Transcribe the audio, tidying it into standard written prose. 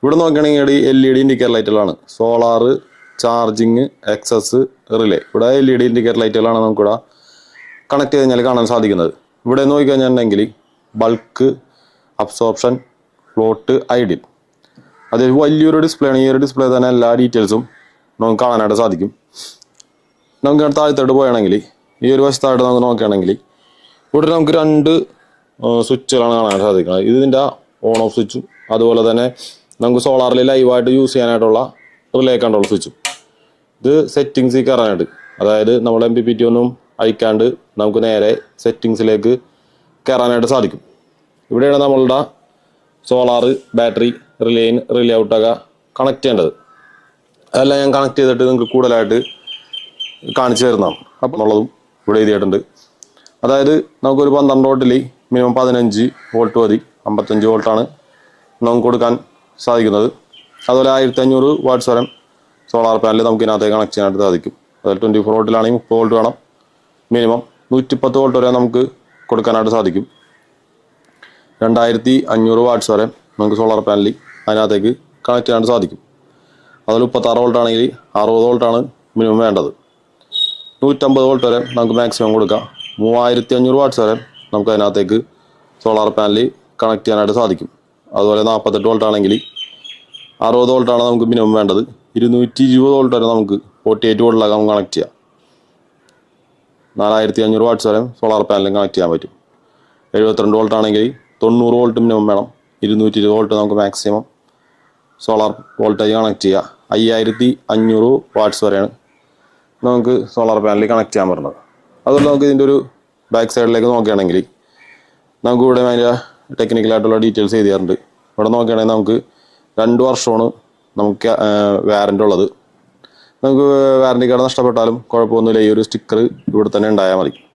ഇവിടെ നോക്കുകയാണെങ്കിൽ LED indicator ലൈറ്റുകളാണ്. Solar, charging, excess, relay. ഇവിടെ LED ഇൻഡിക്കേറ്റർ ലൈറ്റുകളാണ് നമുക്കിവിടെ കണക്ട് ചെയ്ത് കഴിഞ്ഞാൽ കാണാൻ സാധിക്കുന്നത്. ഇവിടെ നോക്കിക്കഴിഞ്ഞിട്ടുണ്ടെങ്കിൽ ബൾക്ക്, അബ്സോർപ്ഷൻ, ഫ്ലോട്ട്, ഐഡിൽ. അത് വലിയൊരു ഡിസ്പ്ലേ ആണ്. ഈ ഒരു ഡിസ്പ്ലേ തന്നെ എല്ലാ ഡീറ്റെയിൽസും നമുക്ക് കാണാനായിട്ട് സാധിക്കും. നമുക്ക് താഴത്തോട്ട് പോവുകയാണെങ്കിൽ ഈ ഒരു വശത്തായിട്ട് നമുക്ക് നോക്കുകയാണെങ്കിൽ ഇവിടെ നമുക്ക് 2 സ്വിച്ചുകളാണ് കാണാൻ സാധിക്കുന്നത്. ഇതിൻ്റെ ഓൺ ഓഫ് സ്വിച്ചും അതുപോലെ തന്നെ നമുക്ക് സോളാറിൽ ലൈവായിട്ട് യൂസ് ചെയ്യാനായിട്ടുള്ള റിലേ കൺട്രോൾ സ്വിച്ചും. ഇത് സെറ്റിങ്സിൽ കയറാനായിട്ട്, അതായത് നമ്മൾ MPPT ഒന്നും അയക്കാണ്ട് നമുക്ക് നേരെ സെറ്റിങ്സിലേക്ക് കയറാനായിട്ട് സാധിക്കും. ഇവിടെയാണ് നമ്മളുടെ സോളാർ, ബാറ്ററി, റിലേ ഔട്ടൊക്കെ കണക്ട് ചെയ്യേണ്ടത്. അതെല്ലാം ഞാൻ കണക്ട് ചെയ്തിട്ട് നിങ്ങൾക്ക് കൂടുതലായിട്ട് കാണിച്ചു തരുന്നതാണ്. അപ്പം എന്നുള്ളതും ഇവിടെ എഴുതിയിട്ടുണ്ട്. അതായത് നമുക്കൊരു 12 വോൾട്ടിൽ മിനിമം 15 വോൾട്ട് മതി. 55 വോൾട്ടാണ് നമുക്ക് കൊടുക്കാൻ സാധിക്കുന്നത്. അതുപോലെ 1500 വാട്ട്സ് വരെ സോളാർ പാനൽ നമുക്ക് ഇതിനകത്തേക്ക് കണക്ട് ചെയ്യാനായിട്ട് സാധിക്കും. അതുപോലെ 24 വോൾട്ടിലാണെങ്കിൽ 30 വോൾട്ട് വേണം മിനിമം. 110 വോൾട്ട് വരെ നമുക്ക് കൊടുക്കാനായിട്ട് സാധിക്കും. 2500 വാട്ട്സ് വരെ നമുക്ക് സോളാർ പാനലിൽ അതിനകത്തേക്ക് കണക്ട് ചെയ്യാനായിട്ട് സാധിക്കും. അതുപോലെ 36 വോൾട്ട് ആണെങ്കിൽ 60 വോൾട്ടാണ് മിനിമം വേണ്ടത്. 150 വോൾട്ട് വരെ നമുക്ക് മാക്സിമം കൊടുക്കാം. 3500 വാട്ട്സ് വരെ നമുക്ക് അതിനകത്തേക്ക് സോളാർ പാനലിൽ കണക്ട് ചെയ്യാനായിട്ട് സാധിക്കും. അതുപോലെ 48 വോൾട്ട് ആണെങ്കിൽ 60 വോൾട്ടാണ് നമുക്ക് മിനിമം വേണ്ടത്. 220 വോൾട്ട് വരെ നമുക്ക് 48 വോൾട്ടിലൊക്കെ നമുക്ക് കണക്ട് ചെയ്യാം. 4500 വാട്ട്സ് വരെ സോളാർ പാനലിൽ കണക്ട് ചെയ്യാൻ പറ്റും. 72 വോൾട്ട് ആണെങ്കിൽ 90 വോൾട്ട് മിനിമം വേണം. 220 വോൾട്ട് നമുക്ക് മാക്സിമം സോളാർ വോൾട്ടേജ് കണക്ട് ചെയ്യുക. 5500 വാട്ട്സ് വരെയാണ് നമുക്ക് സോളാർ പാനലിൽ കണക്ട് ചെയ്യാൻ പറ്റുന്നത്. അതുപോലെ നമുക്ക് ഇതിൻ്റെ ഒരു ബാക്ക് സൈഡിലേക്ക് നോക്കുകയാണെങ്കിൽ നമുക്ക് ഇവിടെ അതിൻ്റെ ടെക്നിക്കലായിട്ടുള്ള ഡീറ്റെയിൽസ് എഴുതിയിട്ടുണ്ട്. ഇവിടെ നോക്കുകയാണെങ്കിൽ നമുക്ക് 2 വർഷമാണ് നമുക്ക് വാറൻറ്റി ഉള്ളത്. നമുക്ക് വാറൻറ്റി കാർഡ് നഷ്ടപ്പെട്ടാലും കുഴപ്പമൊന്നുമില്ല. ഈ ഒരു സ്റ്റിക്കർ ഇവിടെ തന്നെ ഉണ്ടായാൽ മതി.